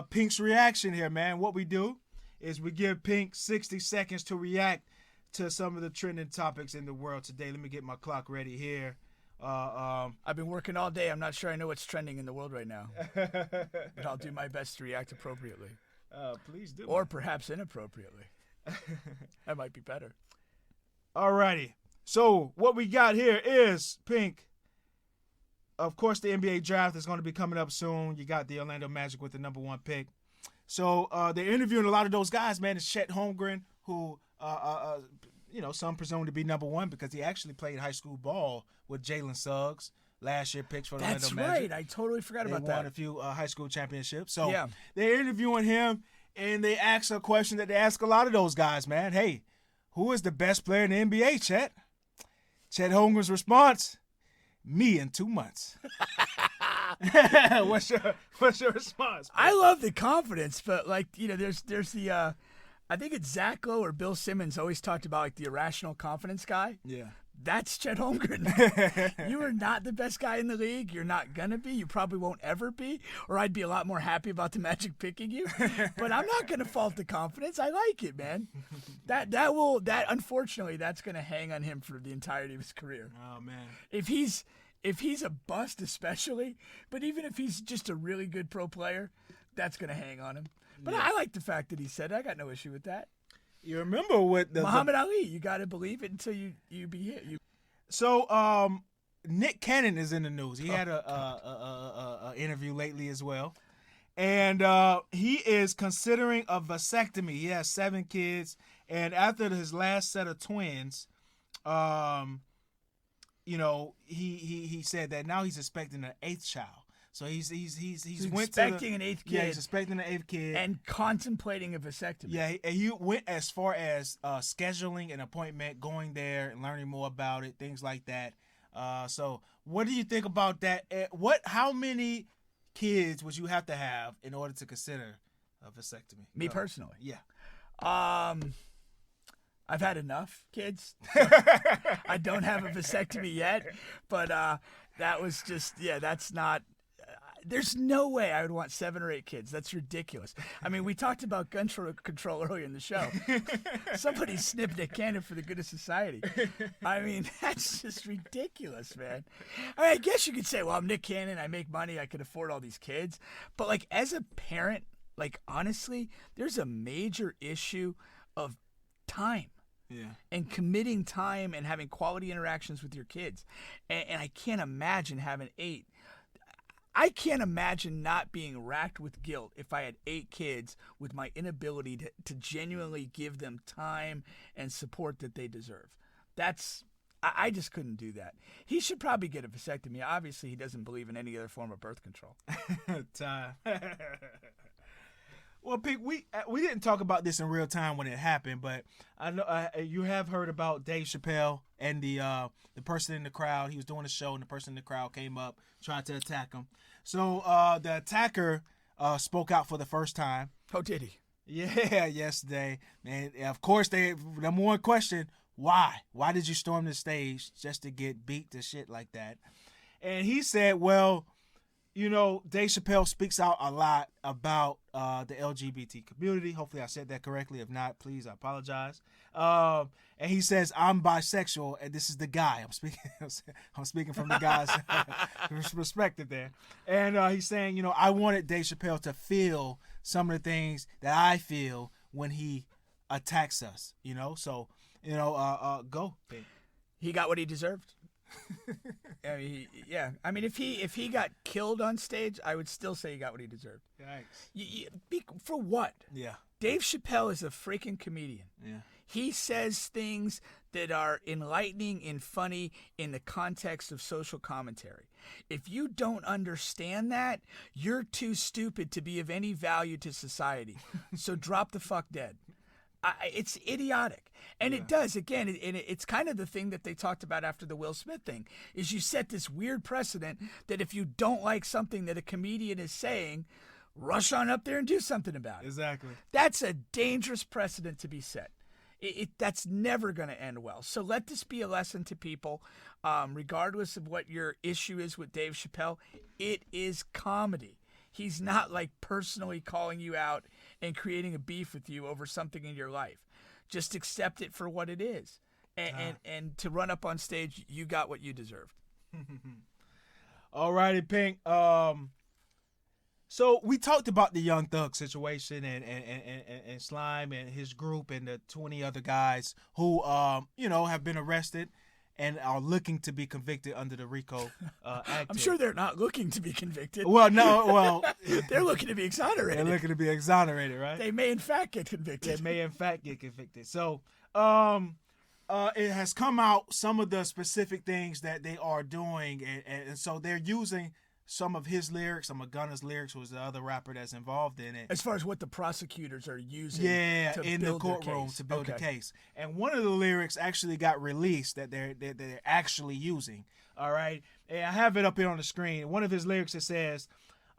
Pink's reaction here, man. What we do is we give Pink 60 seconds to react to some of the trending topics in the world today. Let me get my clock ready here. I've been working all day. I'm not sure I know what's trending in the world right now. But I'll do my best to react appropriately. Please do. Or perhaps inappropriately. That might be better. Alrighty. So what we got here is, Pink, of course the NBA draft is going to be coming up soon. You got the Orlando Magic with the number 1 pick. So they're interviewing a lot of those guys, man. It's Chet Holmgren, who, some presume to be number 1 because he actually played high school ball with Jalen Suggs. Last year picks for the Orlando Magic. That's right. I totally forgot about that. They won a few high school championships. So yeah. They're interviewing him, and they ask a question that they ask a lot of those guys, man. Hey, who is the best player in the NBA, Chet? Chet Holmgren's response, me in 2 months. What's your response, bro? I love the confidence, but there's the I think it's Zach Lowe or Bill Simmons always talked about the irrational confidence guy. Yeah. That's Chet Holmgren. You are not the best guy in the league. You're not gonna be. You probably won't ever be. Or I'd be a lot more happy about the Magic picking you. But I'm not gonna fault the confidence. I like it, man. That unfortunately that's gonna hang on him for the entirety of his career. Oh man. If he's a bust, especially, but even if he's just a really good pro player, that's gonna hang on him. But yeah. I like the fact that he said it. I got no issue with that. You remember what Muhammad Ali? You got to believe it until you be hit. So Nick Cannon is in the news. He had a interview lately as well, and he is considering a vasectomy. He has 7 kids, and after his last set of twins, he said that now he's expecting an 8th child. So he's expecting an 8th kid. Yeah, he's expecting an 8th kid. And contemplating a vasectomy. Yeah, and he went as far as scheduling an appointment, going there and learning more about it, things like that. So what do you think about that? How many kids would you have to have in order to consider a vasectomy? Me personally? Yeah. I've had enough kids. I don't have a vasectomy yet, but that was just, that's not... There's no way I would want 7 or 8 kids. That's ridiculous. I mean, we talked about gun control earlier in the show. Somebody snipped Nick Cannon for the good of society. I mean, that's just ridiculous, man. I guess you could say, well, I'm Nick Cannon. I make money. I can afford all these kids. But, as a parent, honestly, there's a major issue of time. Yeah. And committing time and having quality interactions with your kids. And I can't imagine having 8. I can't imagine not being racked with guilt if I had 8 kids with my inability to genuinely give them time and support that they deserve. I just couldn't do that. He should probably get a vasectomy. Obviously, he doesn't believe in any other form of birth control. Time. Well, Pete, we didn't talk about this in real time when it happened, but I know you have heard about Dave Chappelle and the person in the crowd. He was doing a show, and the person in the crowd came up, tried to attack him. So the attacker spoke out for the first time. Oh, did he? Yeah, yesterday. And of course, number one question, why? Why did you storm the stage just to get beat to shit like that? And he said, well, Dave Chappelle speaks out a lot about the LGBT community. Hopefully I said that correctly. If not, please, I apologize. And he says, I'm bisexual, and this is the guy. I'm speaking from the guy's perspective there. And he's saying, I wanted Dave Chappelle to feel some of the things that I feel when he attacks us, So, go, babe. He got what he deserved. I mean, if he got killed on stage, I would still say he got what he deserved. Thanks. For what? Yeah. Dave Chappelle is a freaking comedian. Yeah. He says things that are enlightening and funny in the context of social commentary. If you don't understand that, you're too stupid to be of any value to society. So drop the fuck dead. It's idiotic. And it does, again, it's kind of the thing that they talked about after the Will Smith thing, is you set this weird precedent that if you don't like something that a comedian is saying, rush on up there and do something about it. Exactly. That's a dangerous precedent to be set. That's never going to end well. So let this be a lesson to people, regardless of what your issue is with Dave Chappelle. It is comedy. He's not like personally calling you out and creating a beef with you over something in your life. Just accept it for what it is. And to run up on stage, you got what you deserved. All righty, Pink. So we talked about the Young Thug situation and Slime and his group and the 20 other guys who have been arrested and are looking to be convicted under the RICO Act. I'm sure they're not looking to be convicted. Well, no, well, they're looking to be exonerated. They're looking to be exonerated, right? They may in fact get convicted. So, it has come out some of the specific things that they are doing, and so they're using some of his lyrics, some of Gunna's lyrics, who was the other rapper that's involved in it. As far as what the prosecutors are using in the courtroom to build the case. And one of the lyrics actually got released that they're actually using. All right. And I have it up here on the screen. One of his lyrics, it says,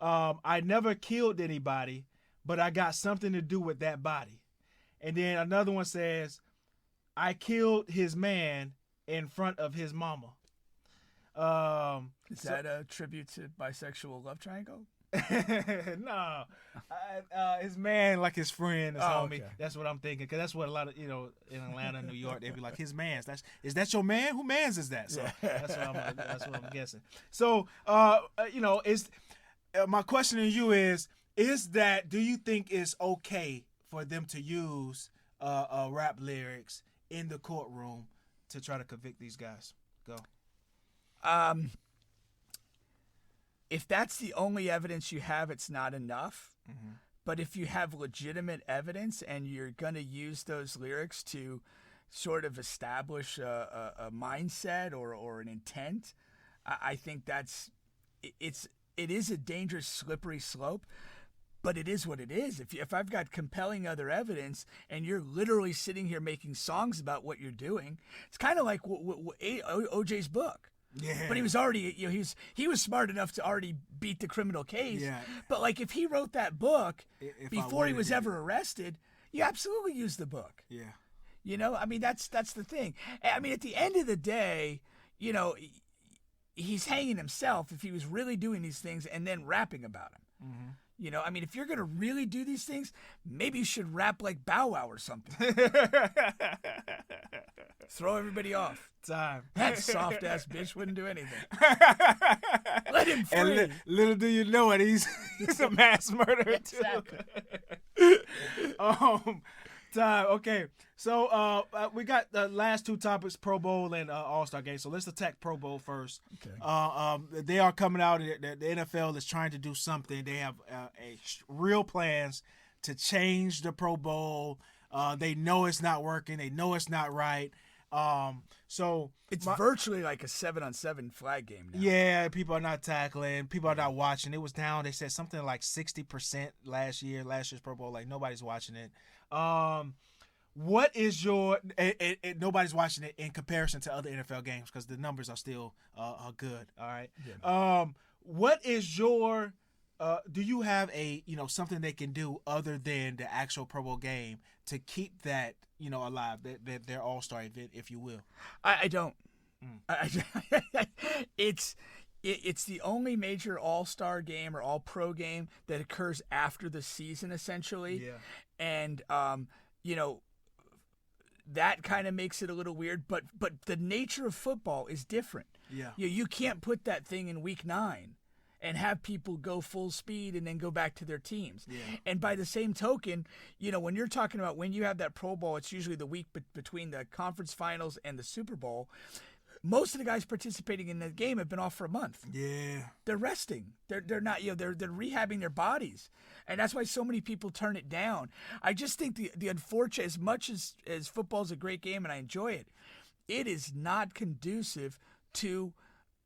I never killed anybody, but I got something to do with that body. And then another one says, I killed his man in front of his mama. Is that a tribute to bisexual love triangle? No, his man, like his friend, his homie. Okay. That's what I'm thinking, because that's what a lot of in Atlanta, New York, they'd be like, his man's. Is that your man? Who man's is that? So that's what I'm guessing. So is my question to you is that, do you think it's okay for them to use rap lyrics in the courtroom to try to convict these guys? Go. If that's the only evidence you have, it's not enough. Mm-hmm. But if you have legitimate evidence and you're going to use those lyrics to sort of establish a mindset or an intent, I think it is a dangerous, slippery slope. But it is what it is. If I've got compelling other evidence and you're literally sitting here making songs about what you're doing, it's kind of like OJ's book. Yeah. But he was already, he was smart enough to already beat the criminal case. Yeah. But like if he wrote that book before he was ever arrested, you absolutely use the book. Yeah. I mean, that's the thing. I mean, at the end of the day, he's hanging himself if he was really doing these things and then rapping about them. Mm-hmm. I mean, if you're going to really do these things, maybe you should rap like Bow Wow or something. Throw everybody off. Time. That soft-ass bitch wouldn't do anything. Let him free. And little do you know it, he's a mass murderer, exactly. too. Time. Okay. So we got the last two topics, Pro Bowl and All-Star Game. So let's attack Pro Bowl first. Okay. They are coming out. The NFL is trying to do something. They have real plans to change the Pro Bowl. They know it's not working. They know it's not right. So it's virtually like a 7-on-7 flag game now. Yeah, people are not tackling. People are not watching. It was down. They said something like 60% last year's Pro Bowl. Like nobody's watching it. What is your? Nobody's watching it in comparison to other NFL games because the numbers are still good. All right. Yeah. What is your? Do you have something they can do other than the actual Pro Bowl game to keep that alive, their All-Star event, if you will? I don't. It's the only major All-Star game or All-Pro game that occurs after the season, essentially. Yeah. And that kind of makes it a little weird. But the nature of football is different. Yeah. You can't put that thing in Week 9 and have people go full speed and then go back to their teams. Yeah. And by the same token, when you're talking about when you have that Pro Bowl, it's usually the week between the conference finals and the Super Bowl. Most of the guys participating in the game have been off for a month. Yeah. They're resting. They're not, they're rehabbing their bodies. And that's why so many people turn it down. I just think the unfortunate, as much as football is a great game and I enjoy it, it is not conducive to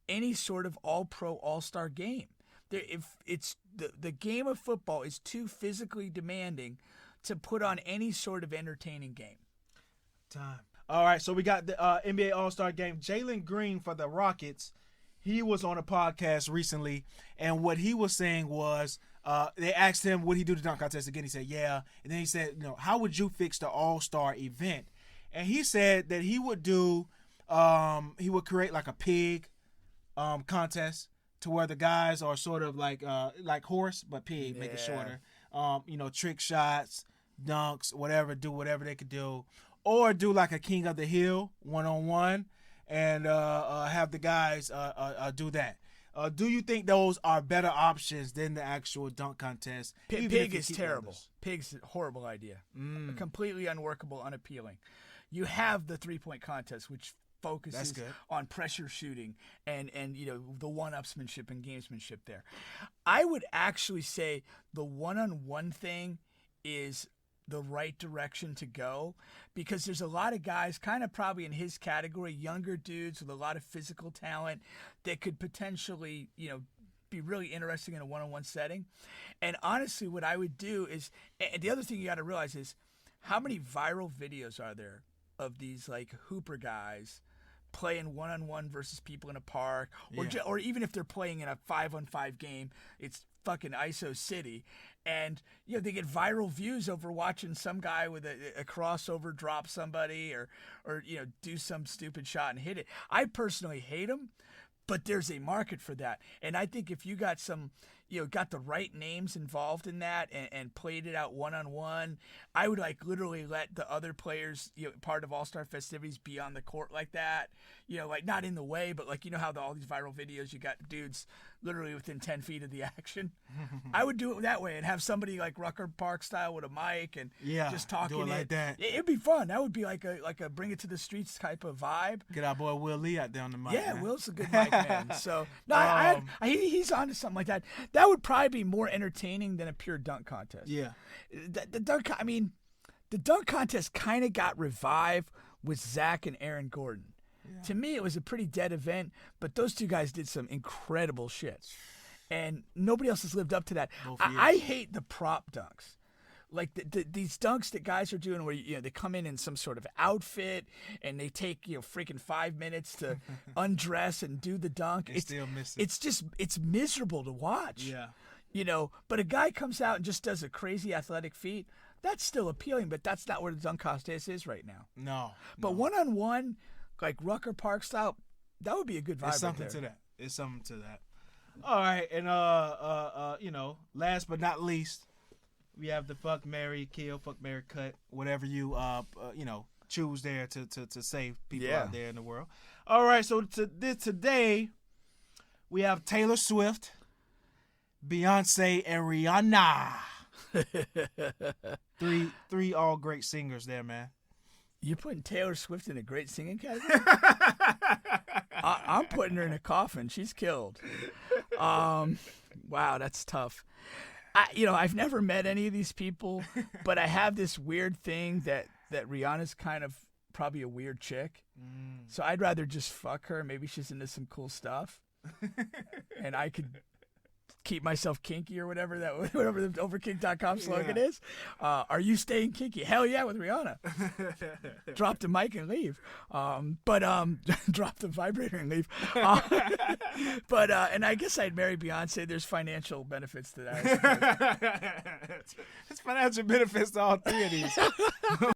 any sort of all-pro, all-star game. If it's the game of football is too physically demanding to put on any sort of entertaining game. Time. All right, so we got the NBA All-Star Game. Jalen Green for the Rockets, he was on a podcast recently, and what he was saying was they asked him, would he do the dunk contest again? He said, yeah. And then he said, how would you fix the All-Star event? And he said that he would do, he would create like a pig contest to where the guys are sort of like horse but pig, make it shorter. Trick shots, dunks, whatever, do whatever they could do, or do like a King of the Hill 1-on-1, and have the guys do that. Do you think those are better options than the actual dunk contest? Pig is terrible. Pig's a horrible idea. Completely unworkable, unappealing. You have the 3-point contest, which focuses on pressure shooting and the one-upsmanship and gamesmanship there. I would actually say the one-on-one thing is the right direction to go, because there's a lot of guys kind of probably in his category, younger dudes with a lot of physical talent that could potentially, be really interesting in a one-on-one setting. And honestly, what I would do is, and the other thing you got to realize is how many viral videos are there of these like hooper guys playing one-on-one versus people in a park, or even if they're playing in a 5-on-5 game, it's fucking ISO City, and they get viral views over watching some guy with a crossover drop somebody or do some stupid shot and hit it. I personally hate them, but there's a market for that, and I think if you got some got the right names involved in that and played it out one-on-one, I would like literally let the other players, part of All-Star festivities, be on the court like that, like not in the way, but like, how all these viral videos, you got dudes literally within 10 feet of the action. I would do it that way and have somebody like Rucker Park style with a mic and just talking do it like that. It'd be fun. That would be like a bring it to the streets type of vibe. Get our boy Will Lee out there on the mic. Yeah, man. Will's a good mic man. So no, he's onto something like that. That would probably be more entertaining than a pure dunk contest. Yeah. The dunk contest kind of got revived with Zach and Aaron Gordon. Yeah. To me, it was a pretty dead event, but those two guys did some incredible shit. And nobody else has lived up to that. I hate the prop dunks. Like these dunks that guys are doing where they come in some sort of outfit and they take freaking 5 minutes to undress and do the dunk. Still miss it. It's miserable to watch. Yeah. But a guy comes out and just does a crazy athletic feat. That's still appealing, but that's not where the dunk contest is right now. No. But one-on-one, like Rucker Park style, that would be a good vibe. It's something right there. to that. It's something to that. All right, and last but not least, we have the fuck, marry, kill, fuck, marry, cut, whatever you choose there to save people out there in the world. All right, so today we have Taylor Swift, Beyonce, and Rihanna. three all great singers there, man. You're putting Taylor Swift in a great singing category? I'm putting her in a coffin. She's killed. Wow, that's tough. I've never met any of these people, but I have this weird thing that Rihanna's kind of probably a weird chick. So I'd rather just fuck her. Maybe she's into some cool stuff. And I could keep myself kinky or whatever the overkink.com slogan is. Are you staying kinky? Hell yeah, with Rihanna. Drop the mic and leave. Drop the vibrator and leave. And I guess I'd marry Beyonce. There's financial benefits to that. There's financial benefits to all three of these.